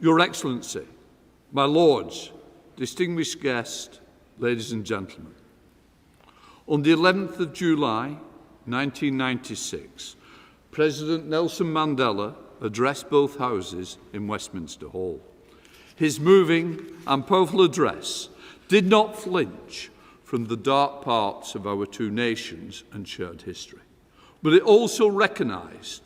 Your Excellency, my Lords, distinguished guests, ladies and gentlemen, on the 11th of July, 1996, President Nelson Mandela addressed both houses in Westminster Hall. His moving and powerful address did not flinch from the dark parts of our two nations and shared history, but it also recognised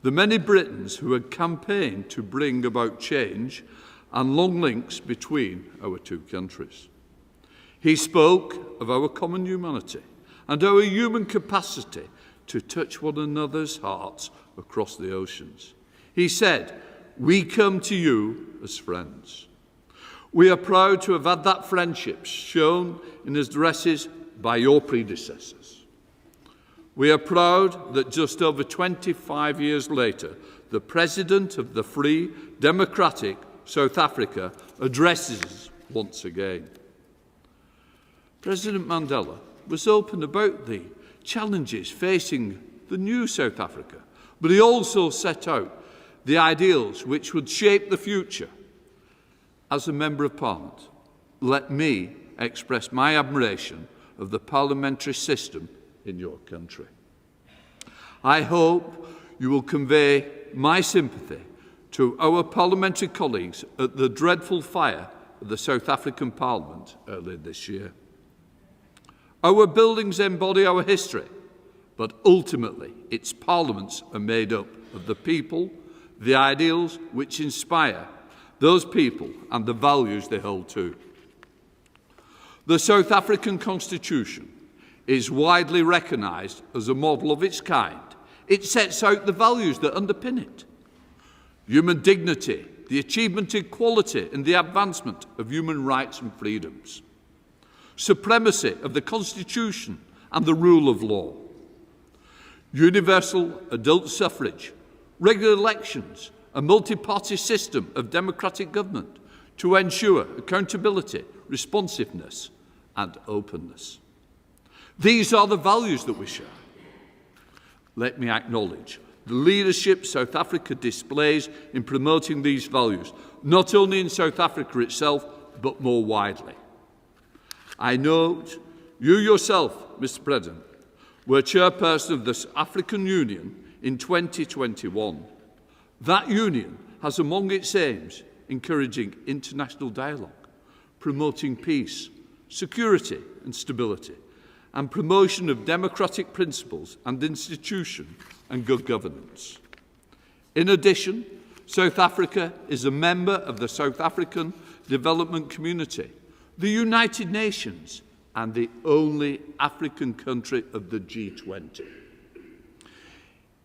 the many Britons who had campaigned to bring about change and long links between our two countries. He spoke of our common humanity and our human capacity to touch one another's hearts across the oceans. He said, "We come to you as friends." We are proud to have had that friendship shown in his addresses by your predecessors. We are proud that just over 25 years later, the President of the free, democratic South Africa addresses us once again. President Mandela was open about the challenges facing the new South Africa, but he also set out the ideals which would shape the future. As a Member of Parliament, let me express my admiration of the parliamentary system in your country. I hope you will convey my sympathy to our parliamentary colleagues at the dreadful fire of the South African Parliament earlier this year. Our buildings embody our history, but ultimately its parliaments are made up of the people, the ideals which inspire those people and the values they hold to. The South African Constitution is widely recognised as a model of its kind. It sets out the values that underpin it: human dignity, the achievement of equality and the advancement of human rights and freedoms, supremacy of the Constitution and the rule of law, universal adult suffrage, regular elections, a multi-party system of democratic government to ensure accountability, responsiveness and openness. These are the values that we share. Let me acknowledge the leadership South Africa displays in promoting these values, not only in South Africa itself, but more widely. I note you yourself, Mr. President, were chairperson of the African Union in 2021. That union has among its aims encouraging international dialogue, promoting peace, security and stability, and promotion of democratic principles and institutions and good governance. In addition, South Africa is a member of the South African Development Community, the United Nations, and the only African country of the G20.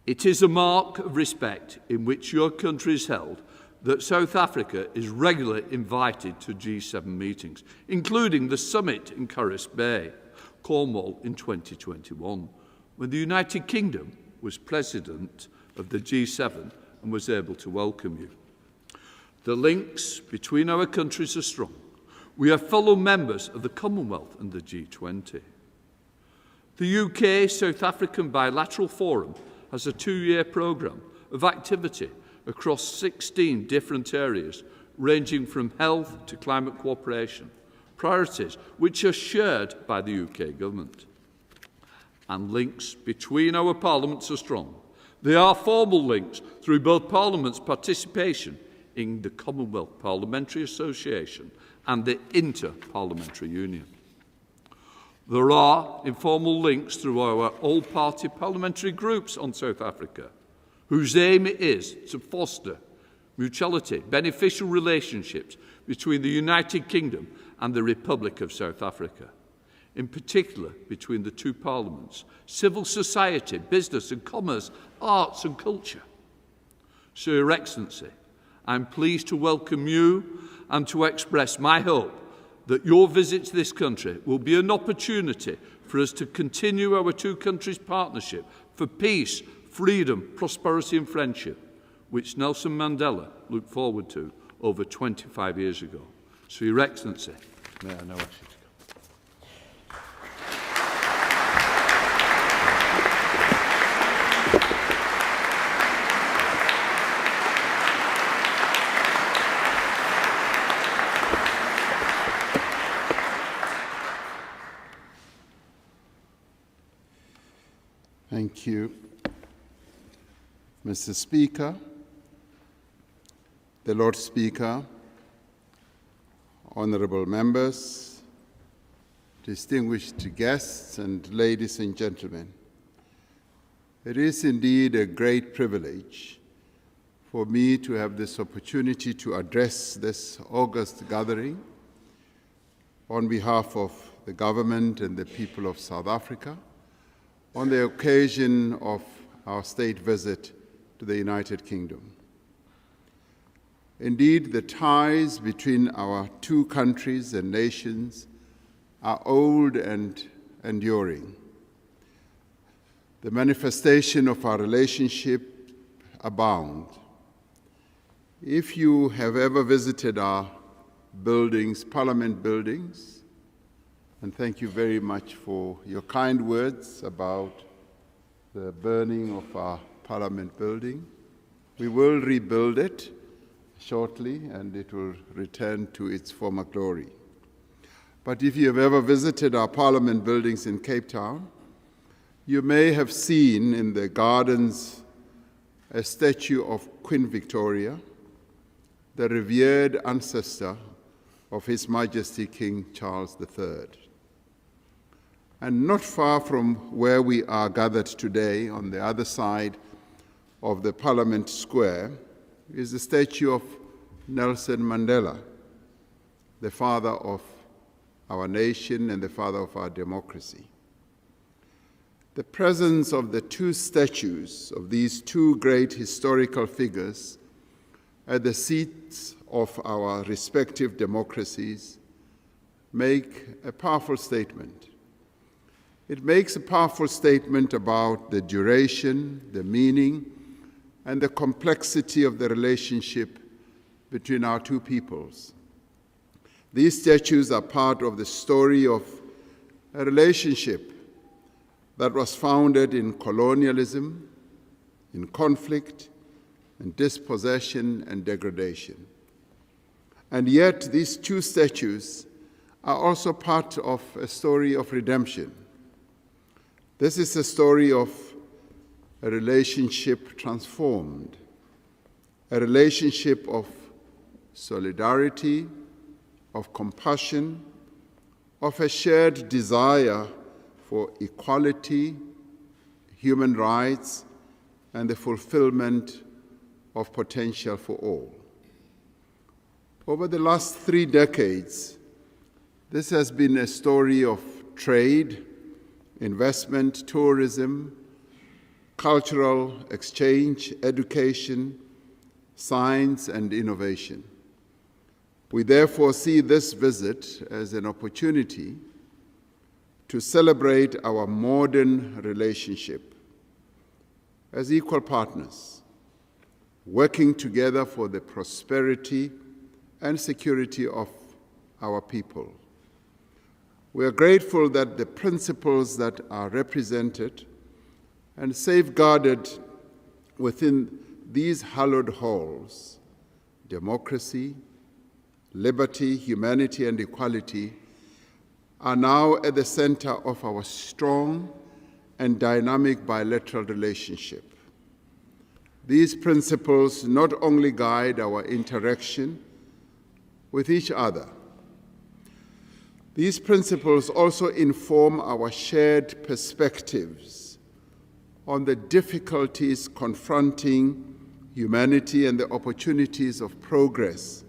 It is a mark of respect in which your country is held that South Africa is regularly invited to G7 meetings, including the summit in Corris Bay, Cornwall in 2021, when the United Kingdom was president of the G7 and was able to welcome you. The links between our countries are strong. We are fellow members of the Commonwealth and the G20. The UK-South African Bilateral Forum has a 2-year programme of activity across 16 different areas, ranging from health to climate cooperation, priorities which are shared by the UK government. And links between our parliaments are strong. They are formal links through both parliaments' participation in the Commonwealth Parliamentary Association and the Inter-Parliamentary Union. There are informal links through our all-party parliamentary groups on South Africa, whose aim it is to foster mutuality, beneficial relationships between the United Kingdom and the Republic of South Africa, in particular between the two parliaments, civil society, business and commerce, arts and culture. So, Your Excellency, I'm pleased to welcome you and to express my hope that your visit to this country will be an opportunity for us to continue our two countries' partnership for peace, freedom, prosperity and friendship, which Nelson Mandela looked forward to over 25 years ago. So, Your Excellency, may I now ask you to Mr. Speaker, the Lord Speaker, honorable members, distinguished guests, and ladies and gentlemen, it is indeed a great privilege for me to have this opportunity to address this august gathering on behalf of the government and the people of South Africa on the occasion of our state visit to the United Kingdom. Indeed, the ties between our two countries and nations are old and enduring. The manifestation of our relationship abound. If you have ever visited our buildings, Parliament buildings, and thank you very much for your kind words about the burning of our Parliament building. We will rebuild it shortly, and it will return to its former glory. But if you have ever visited our Parliament buildings in Cape Town, you may have seen in the gardens a statue of Queen Victoria, the revered ancestor of His Majesty King Charles III. And not far from where we are gathered today, on the other side of the Parliament Square, is the statue of Nelson Mandela, the father of our nation and the father of our democracy. The presence of the two statues of these two great historical figures at the seats of our respective democracies make a powerful statement. It makes a powerful statement about the duration, the meaning, and the complexity of the relationship between our two peoples. These statues are part of the story of a relationship that was founded in colonialism, in conflict, and dispossession and degradation. And yet these two statues are also part of a story of redemption. This is a story of a relationship transformed, a relationship of solidarity, of compassion, of a shared desire for equality, human rights, and the fulfillment of potential for all. Over the last 3 decades, this has been a story of trade, investment, tourism, cultural exchange, education, science, and innovation. We therefore see this visit as an opportunity to celebrate our modern relationship as equal partners, working together for the prosperity and security of our people. We are grateful that the principles that are represented and safeguarded within these hallowed halls, democracy, liberty, humanity, and equality, are now at the center of our strong and dynamic bilateral relationship. These principles not only guide our interaction with each other, these principles also inform our shared perspectives on the difficulties confronting humanity and the opportunities of progress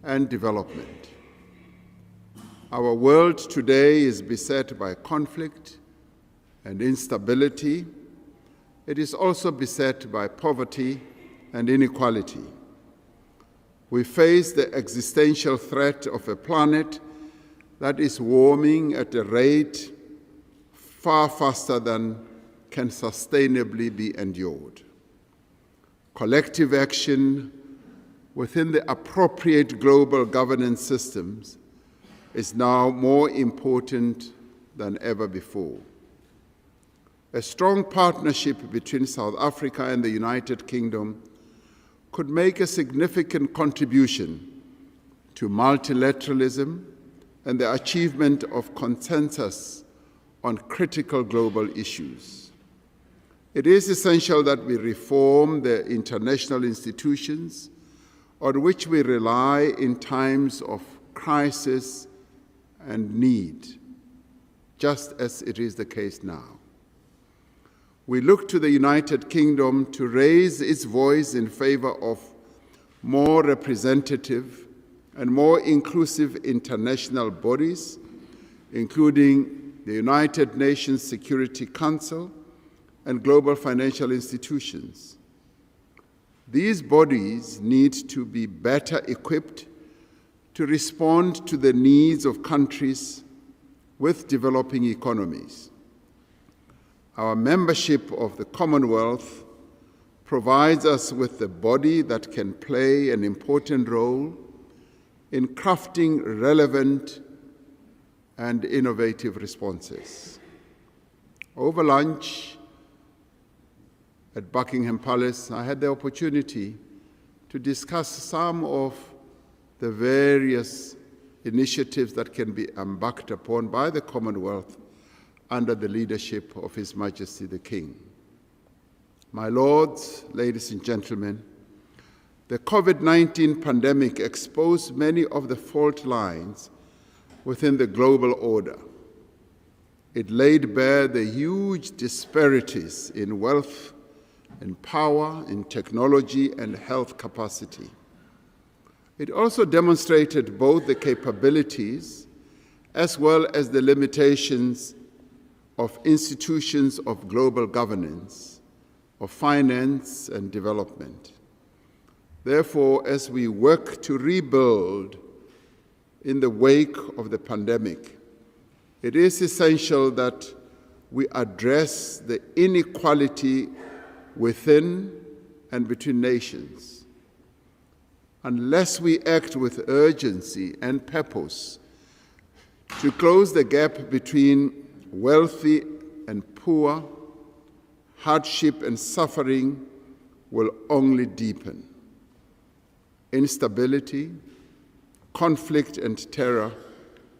and development. Our world today is beset by conflict and instability. It is also beset by poverty and inequality. We face the existential threat of a planet that is warming at a rate far faster than can sustainably be endured. Collective action within the appropriate global governance systems is now more important than ever before. A strong partnership between South Africa and the United Kingdom could make a significant contribution to multilateralism and the achievement of consensus on critical global issues. It is essential that we reform the international institutions on which we rely in times of crisis and need, just as it is the case now. We look to the United Kingdom to raise its voice in favor of more representative and more inclusive international bodies, including the United Nations Security Council and global financial institutions. These bodies need to be better equipped to respond to the needs of countries with developing economies. Our membership of the Commonwealth provides us with a body that can play an important role in crafting relevant and innovative responses. Over lunch at Buckingham Palace, I had the opportunity to discuss some of the various initiatives that can be embarked upon by the Commonwealth under the leadership of His Majesty the King. My lords, ladies and gentlemen, the COVID-19 pandemic exposed many of the fault lines within the global order. It laid bare the huge disparities in wealth, in power, in technology, and health capacity. It also demonstrated both the capabilities as well as the limitations of institutions of global governance, of finance and development. Therefore, as we work to rebuild in the wake of the pandemic, it is essential that we address the inequality within and between nations. Unless we act with urgency and purpose to close the gap between wealthy and poor, hardship and suffering will only deepen. Instability, conflict, and terror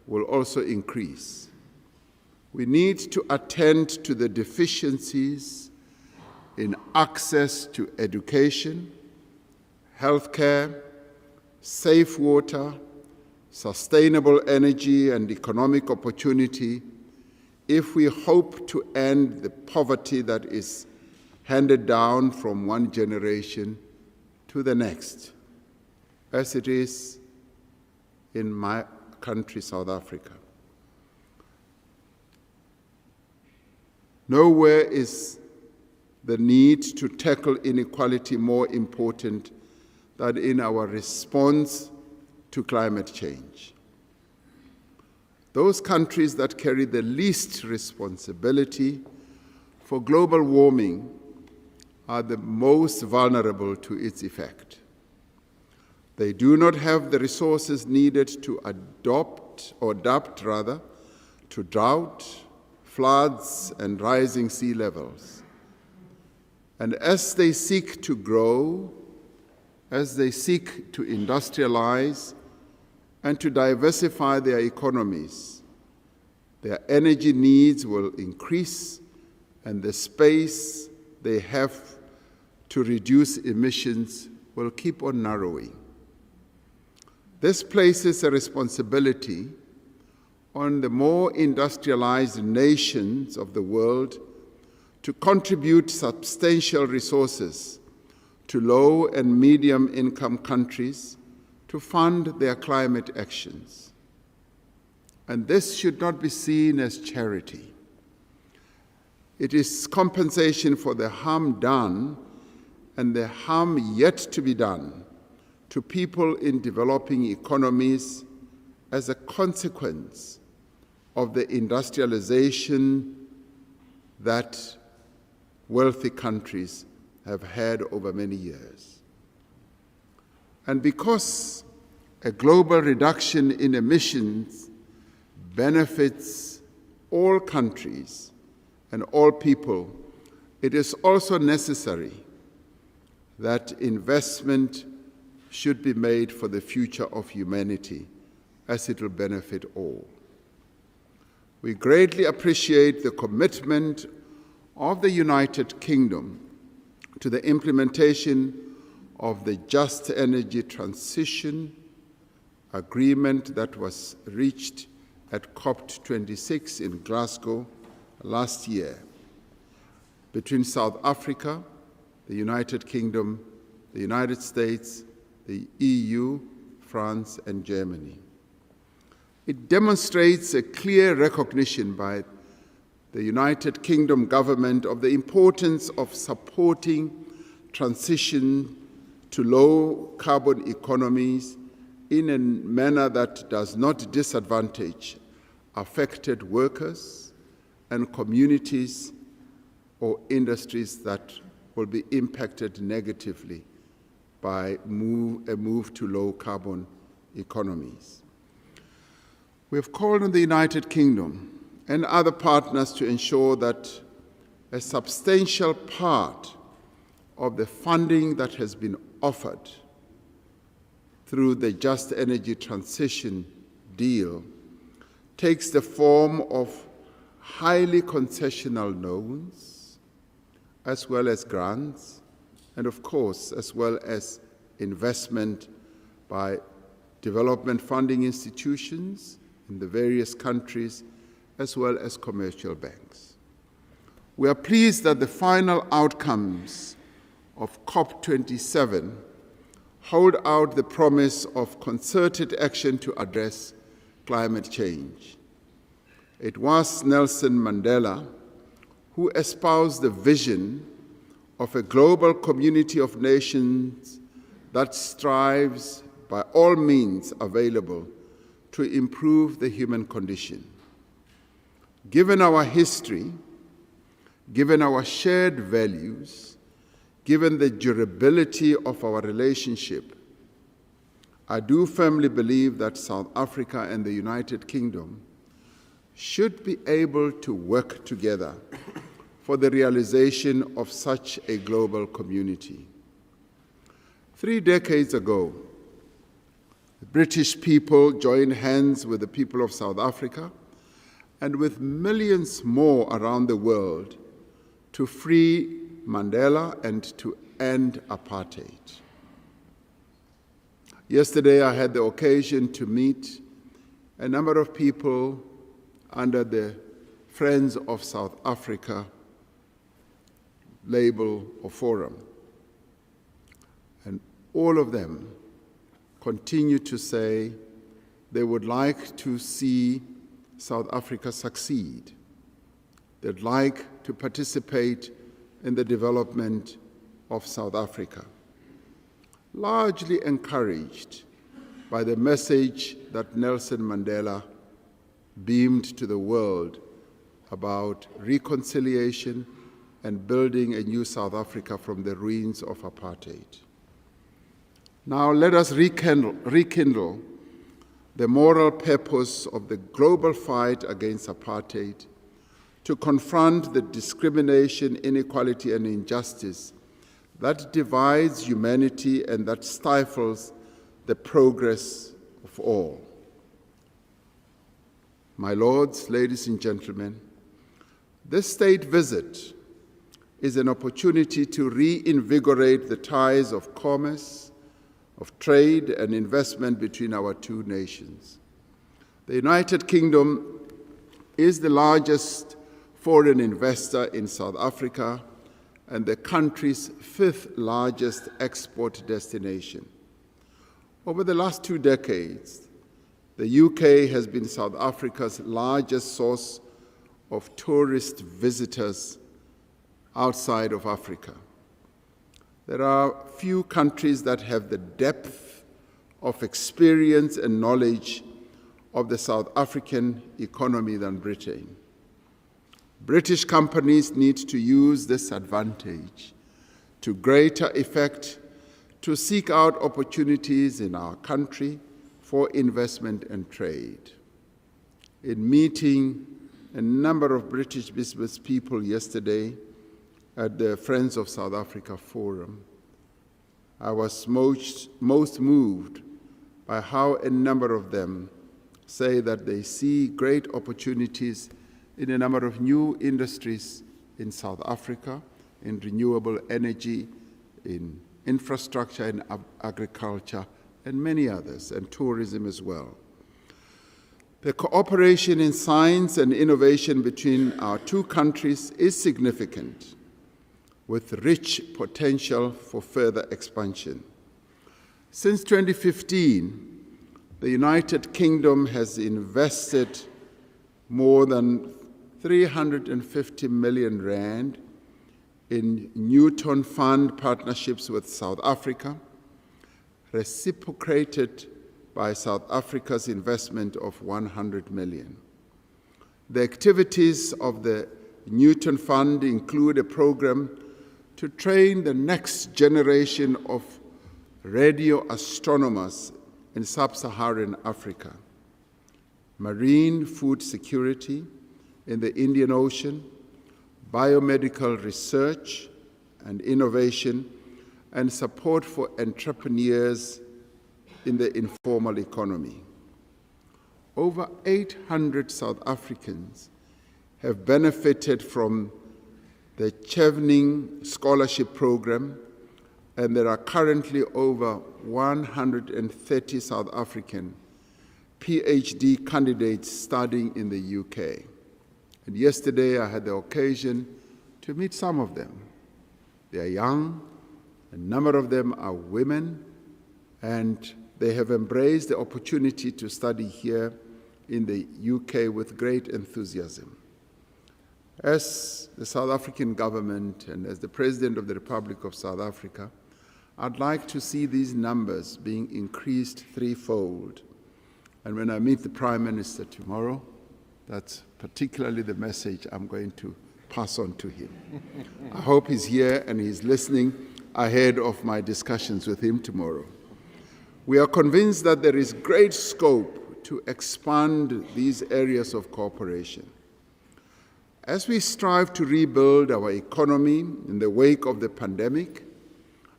will also increase. We need to attend to the deficiencies in access to education, healthcare, safe water, sustainable energy, and economic opportunity if we hope to end the poverty that is handed down from one generation to the next, as it is in my country, South Africa. Nowhere is the need to tackle inequality more important than in our response to climate change. Those countries that carry the least responsibility for global warming are the most vulnerable to its effect. They do not have the resources needed to adapt to drought, floods, and rising sea levels. And as they seek to grow, as they seek to industrialize and to diversify their economies, their energy needs will increase and the space they have to reduce emissions will keep on narrowing. This places a responsibility on the more industrialized nations of the world to contribute substantial resources to low and medium income countries to fund their climate actions. And this should not be seen as charity. It is compensation for the harm done and the harm yet to be done to people in developing economies as a consequence of the industrialization that wealthy countries have had over many years. And because a global reduction in emissions benefits all countries and all people, it is also necessary that investment should be made for the future of humanity, as it will benefit all. We greatly appreciate the commitment of the United Kingdom to the implementation of the Just Energy Transition Agreement that was reached at COP26 in Glasgow last year between South Africa, the United Kingdom, the United States, the EU, France, and Germany. It demonstrates a clear recognition by the United Kingdom government of the importance of supporting transition to low-carbon economies in a manner that does not disadvantage affected workers and communities or industries that will be impacted negatively by a move to low-carbon economies. We have called on the United Kingdom and other partners to ensure that a substantial part of the funding that has been offered through the Just Energy Transition deal takes the form of highly concessional loans, as well as grants, and of course, as well as investment by development funding institutions in the various countries, as well as commercial banks. We are pleased that the final outcomes of COP27 hold out the promise of concerted action to address climate change. It was Nelson Mandela who espoused the vision of a global community of nations that strives by all means available to improve the human condition. Given our history, given our shared values, given the durability of our relationship, I do firmly believe that South Africa and the United Kingdom should be able to work together for the realization of such a global community. 3 decades ago, the British people joined hands with the people of South Africa and with millions more around the world to free Mandela and to end apartheid. Yesterday, I had the occasion to meet a number of people under the Friends of South Africa label or forum. And all of them continue to say they would like to see South Africa succeed. They'd like to participate in the development of South Africa, largely encouraged by the message that Nelson Mandela beamed to the world about reconciliation and building a new South Africa from the ruins of apartheid. Now let us rekindle the moral purpose of the global fight against apartheid to confront the discrimination, inequality, and injustice that divides humanity and that stifles the progress of all. My lords, ladies and gentlemen, this state visit is an opportunity to reinvigorate the ties of commerce, of trade and investment between our two nations. The United Kingdom is the largest foreign investor in South Africa and the country's 5th largest export destination. Over the last 2 decades, the UK has been South Africa's largest source of tourist visitors outside of Africa. There are few countries that have the depth of experience and knowledge of the South African economy than Britain. British companies need to use this advantage to greater effect to seek out opportunities in our country for investment and trade. In meeting a number of British business people yesterday at the Friends of South Africa Forum, I was most moved by how a number of them say that they see great opportunities in a number of new industries in South Africa, in renewable energy, in infrastructure, in agriculture, and many others, and tourism as well. The cooperation in science and innovation between our two countries is significant, with rich potential for further expansion. Since 2015, the United Kingdom has invested more than 350 million rand in Newton Fund partnerships with South Africa, reciprocated by South Africa's investment of 100 million. The activities of the Newton Fund include a program to train the next generation of radio astronomers in sub-Saharan Africa, marine food security in the Indian Ocean, biomedical research and innovation, and support for entrepreneurs in the informal economy. Over 800 South Africans have benefited from the Chevening Scholarship Program, and there are currently over 130 South African PhD candidates studying in the UK. And yesterday I had the occasion to meet some of them. They are young, a number of them are women, and they have embraced the opportunity to study here in the UK with great enthusiasm. As the South African government and as the President of the Republic of South Africa, I'd like to see these numbers being increased threefold. And when I meet the Prime Minister tomorrow, that's particularly the message I'm going to pass on to him. I hope he's here and he's listening ahead of my discussions with him tomorrow. We are convinced that there is great scope to expand these areas of cooperation. As we strive to rebuild our economy in the wake of the pandemic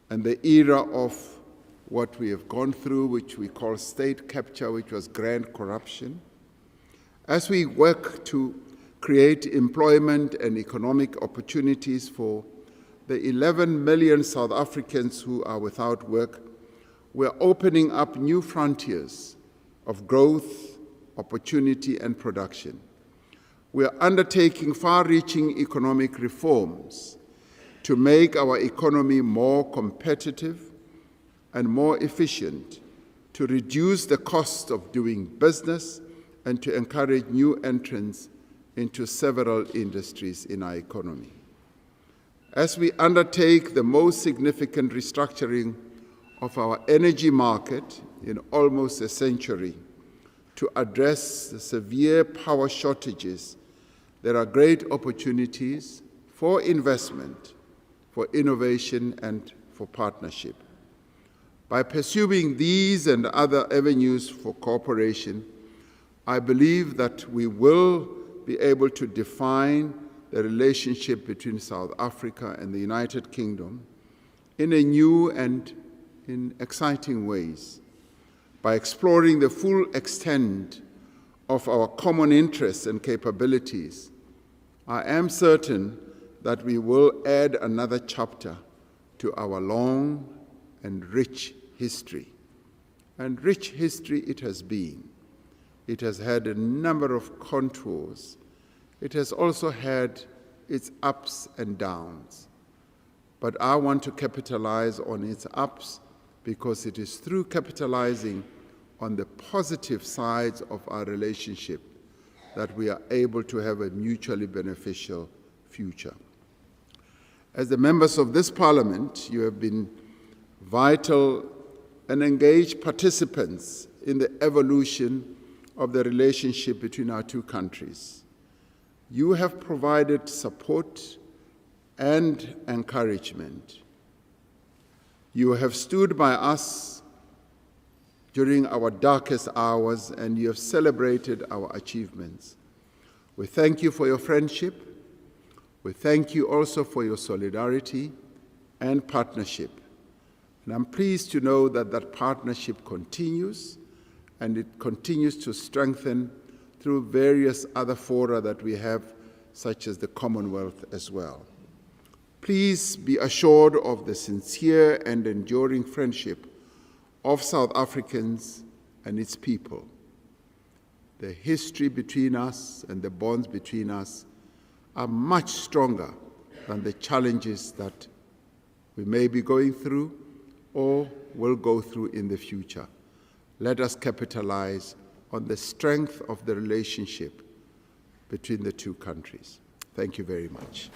and the era of what we have gone through, which we call state capture, which was grand corruption, as we work to create employment and economic opportunities for the 11 million South Africans who are without work, we're opening up new frontiers of growth, opportunity, and production. We are undertaking far-reaching economic reforms to make our economy more competitive and more efficient, to reduce the cost of doing business, and to encourage new entrants into several industries in our economy. As we undertake the most significant restructuring of our energy market in almost a century to address the severe power shortages, there are great opportunities for investment, for innovation, and for partnership. By pursuing these and other avenues for cooperation, I believe that we will be able to define the relationship between South Africa and the United Kingdom in a new and in exciting ways. By exploring the full extent of our common interests and capabilities, I am certain that we will add another chapter to our long and rich history. And rich history it has been. It has had a number of contours. It has also had its ups and downs. But I want to capitalize on its ups because it is through capitalizing on the positive sides of our relationship that we are able to have a mutually beneficial future. As the members of this Parliament, you have been vital and engaged participants in the evolution of the relationship between our two countries. You have provided support and encouragement. You have stood by us during our darkest hours, and you have celebrated our achievements. We thank you for your friendship. We thank you also for your solidarity and partnership. And I'm pleased to know that that partnership continues, and it continues to strengthen through various other fora that we have such as the Commonwealth as well. Please be assured of the sincere and enduring friendship of South Africans and its people. The history between us and the bonds between us are much stronger than the challenges that we may be going through or will go through in the future. Let us capitalize on the strength of the relationship between the two countries. Thank you very much.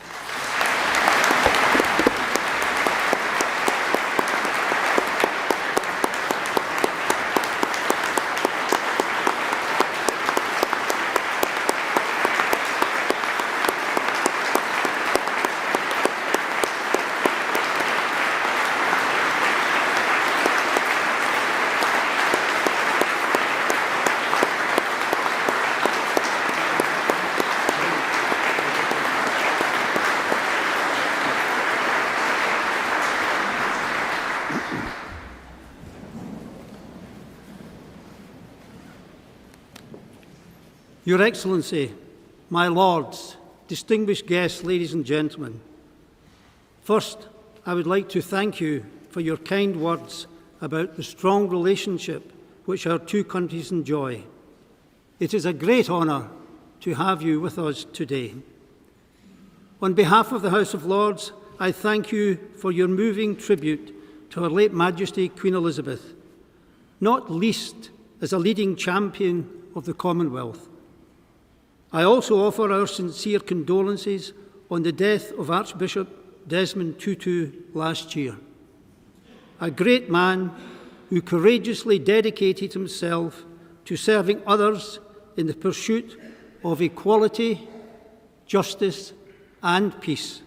Your Excellency, my Lords, distinguished guests, ladies and gentlemen. First, I would like to thank you for your kind words about the strong relationship which our two countries enjoy. It is a great honour to have you with us today. On behalf of the House of Lords, I thank you for your moving tribute to Her late Majesty Queen Elizabeth, not least as a leading champion of the Commonwealth. I also offer our sincere condolences on the death of Archbishop Desmond Tutu last year, a great man who courageously dedicated himself to serving others in the pursuit of equality, justice, and peace.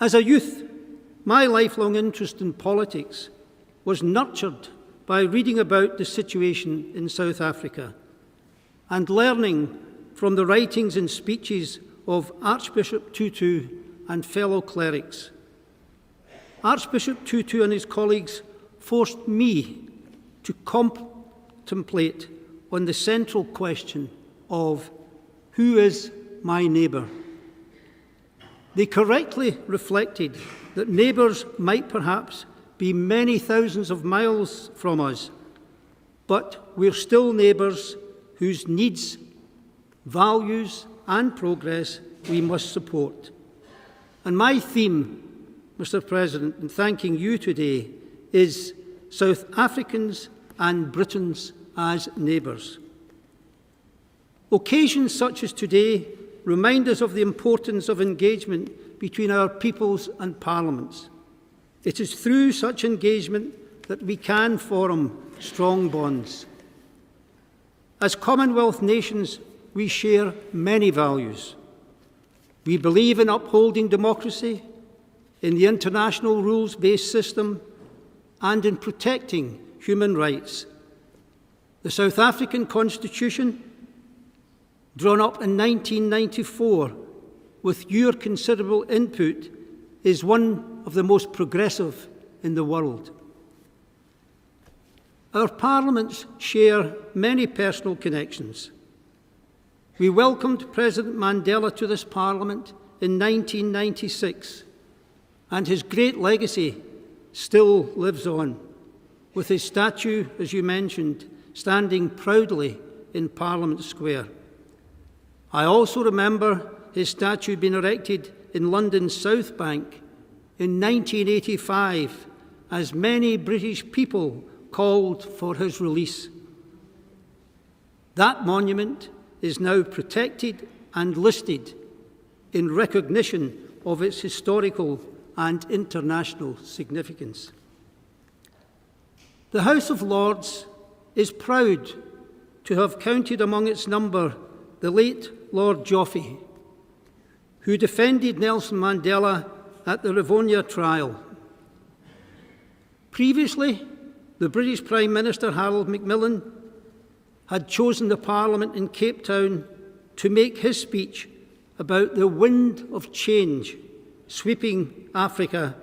As a youth, my lifelong interest in politics was nurtured by reading about the situation in South Africa and learning from the writings and speeches of Archbishop Tutu and fellow clerics. Archbishop Tutu and his colleagues forced me to contemplate on the central question of who is my neighbour. They correctly reflected that neighbours might perhaps be many thousands of miles from us, but we're still neighbours whose needs, values, and progress we must support. And my theme, Mr. President, in thanking you today, is South Africans and Britons as neighbours. Occasions such as today remind us of the importance of engagement between our peoples and parliaments. It is through such engagement that we can form strong bonds. As Commonwealth nations, we share many values. We believe in upholding democracy, in the international rules-based system, and in protecting human rights. The South African Constitution, drawn up in 1994 with your considerable input, is one of the most progressive in the world. Our parliaments share many personal connections. We welcomed President Mandela to this parliament in 1996, and his great legacy still lives on, with his statue, as you mentioned, standing proudly in Parliament Square. I also remember his statue being erected in London's South Bank in 1985, as many British people called for his release. That monument is now protected and listed in recognition of its historical and international significance. The House of Lords is proud to have counted among its number the late Lord Joffe, who defended Nelson Mandela at the Rivonia trial. Previously, the British Prime Minister Harold Macmillan had chosen the Parliament in Cape Town to make his speech about the wind of change sweeping Africa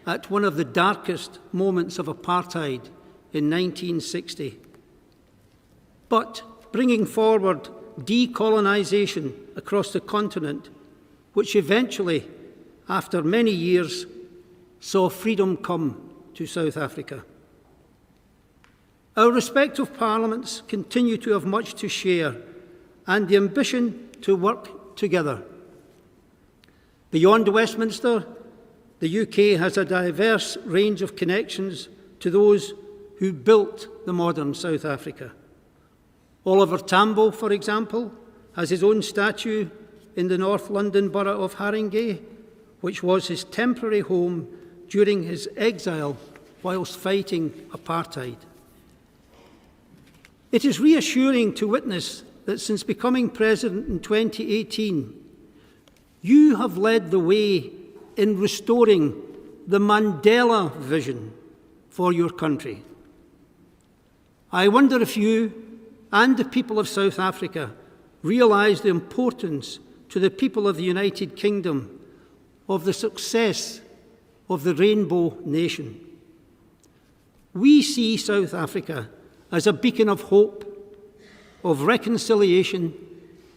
at one of the darkest moments of apartheid in 1960. But bringing forward decolonisation across the continent, which eventually, after many years, saw freedom come to South Africa. Our respective parliaments continue to have much to share and the ambition to work together. Beyond Westminster, the UK has a diverse range of connections to those who built the modern South Africa. Oliver Tambo, for example, has his own statue in the North London borough of Haringey, which was his temporary home during his exile whilst fighting apartheid. It is reassuring to witness that since becoming president in 2018, you have led the way in restoring the Mandela vision for your country. I wonder if you and the people of South Africa realise the importance to the people of the United Kingdom of the success of the Rainbow Nation. We see South Africa as a beacon of hope, of reconciliation,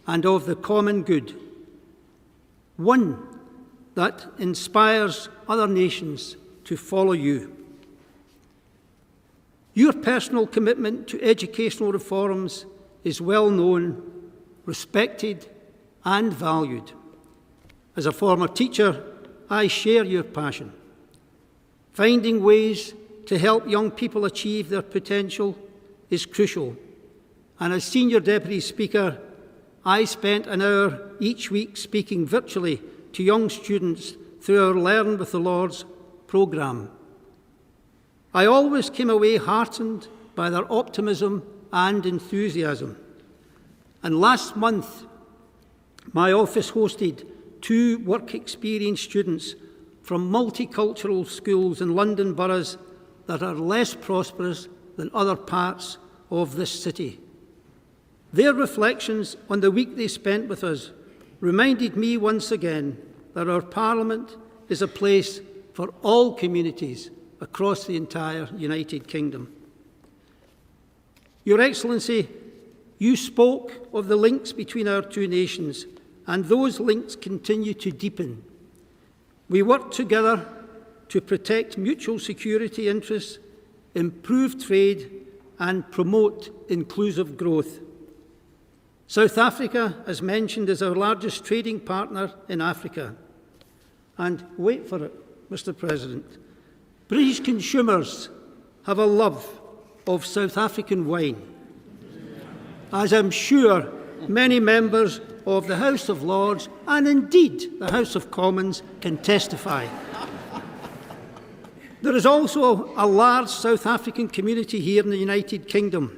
and of the common good, one that inspires other nations to follow you. Your personal commitment to educational reforms is well known, respected, and valued. As a former teacher, I share your passion. Finding ways to help young people achieve their potential is crucial. And as Senior Deputy Speaker, I spent an hour each week speaking virtually to young students through our Learn with the Lords programme. I always came away heartened by their optimism and enthusiasm. And last month, my office hosted 2 work experience students from multicultural schools in London boroughs that are less prosperous than other parts of this city. Their reflections on the week they spent with us reminded me once again that our Parliament is a place for all communities across the entire United Kingdom. Your Excellency, you spoke of the links between our two nations, and those links continue to deepen. We work together to protect mutual security interests, improve trade, and promote inclusive growth. South Africa, as mentioned, is our largest trading partner in Africa. And wait for it, Mr. President, British consumers have a love of South African wine, as I'm sure many members of the House of Lords and indeed the House of Commons can testify. There is also a large South African community here in the United Kingdom.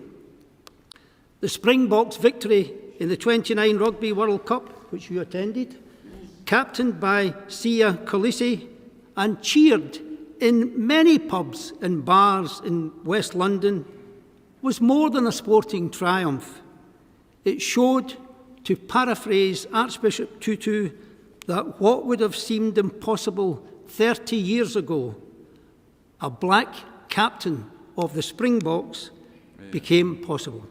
The Springboks' victory in the 29 Rugby World Cup, which you attended, captained by Sia Kolisi and cheered in many pubs and bars in West London, was more than a sporting triumph. It showed, to paraphrase Archbishop Tutu, that what would have seemed impossible 30 years ago, a black captain of the Springboks, became possible.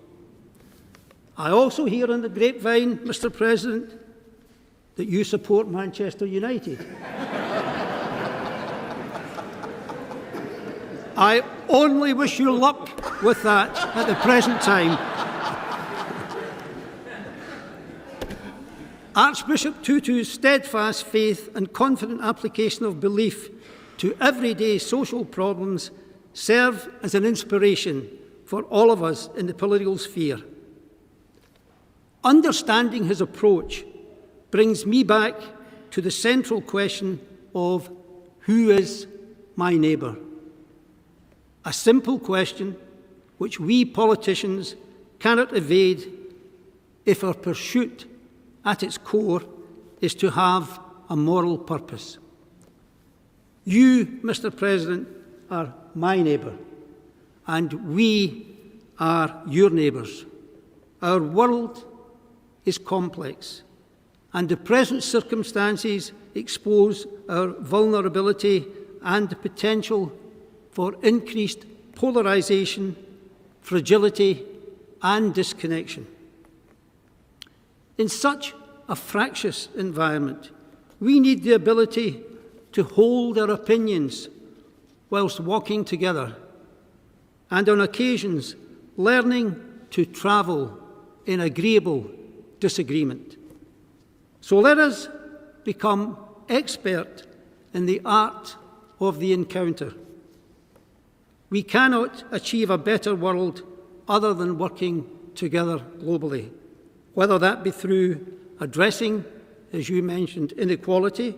I also hear on the grapevine, Mr. President, that you support Manchester United. I only wish you luck with that at the present time. Archbishop Tutu's steadfast faith and confident application of belief to everyday social problems serve as an inspiration for all of us in the political sphere. Understanding his approach brings me back to the central question of who is my neighbour? A simple question which we politicians cannot evade if our pursuit at its core is to have a moral purpose. You, Mr. President, are my neighbour, and we are your neighbours. Our world is complex, and the present circumstances expose our vulnerability and the potential for increased polarisation, fragility, and disconnection. In such a fractious environment, we need the ability to hold our opinions whilst walking together, and on occasions learning to travel in agreeable disagreement. So let us become expert in the art of the encounter. We cannot achieve a better world other than working together globally, whether that be through addressing, as you mentioned, inequality,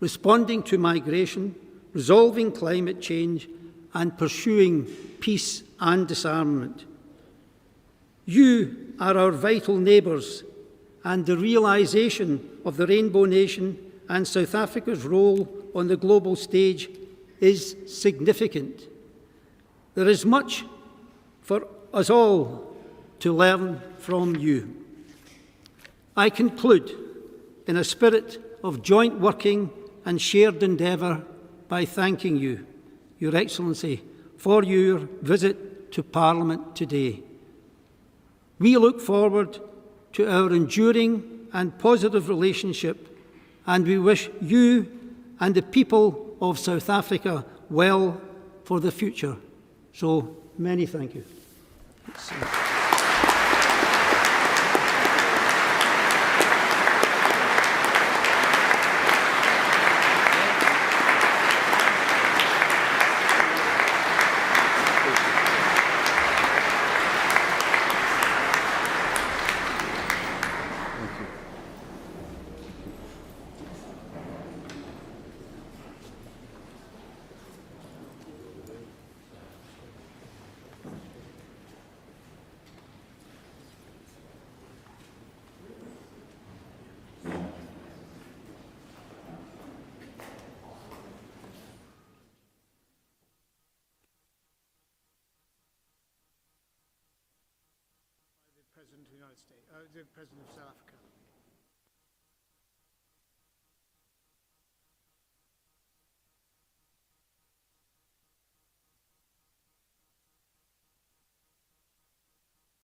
responding to migration, resolving climate change, and pursuing peace and disarmament. You are our vital neighbours, and the realisation of the Rainbow Nation and South Africa's role on the global stage is significant. There is much for us all to learn from you. I conclude in a spirit of joint working and shared endeavour by thanking you, Your Excellency, for your visit to Parliament today. We look forward to our enduring and positive relationship, and we wish you and the people of South Africa well for the future. So, many thank you. President of the United States, the President of South Africa.